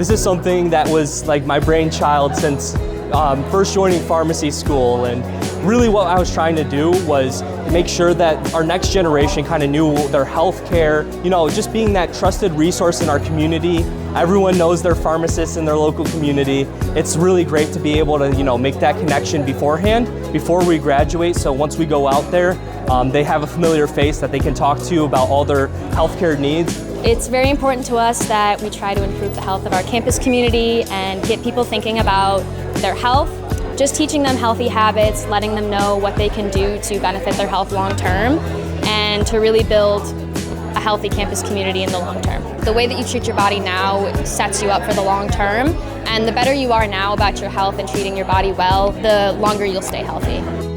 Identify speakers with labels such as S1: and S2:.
S1: This is something that was like my brainchild since first joining pharmacy school, and really what I was trying to do was make sure that our next generation kind of knew their health care, just being that trusted resource in our community. Everyone knows their pharmacists in their local community. It's really great to be able to, make that connection beforehand, before we graduate, so once we go out there, they have a familiar face that they can talk to about all their healthcare needs.
S2: It's very important to us that we try to improve the health of our campus community and get people thinking about their health. Just teaching them healthy habits, letting them know what they can do to benefit their health long term, and to really build a healthy campus community in the long term. The way that you treat your body now sets you up for the long term, and the better you are now about your health and treating your body well, the longer you'll stay healthy.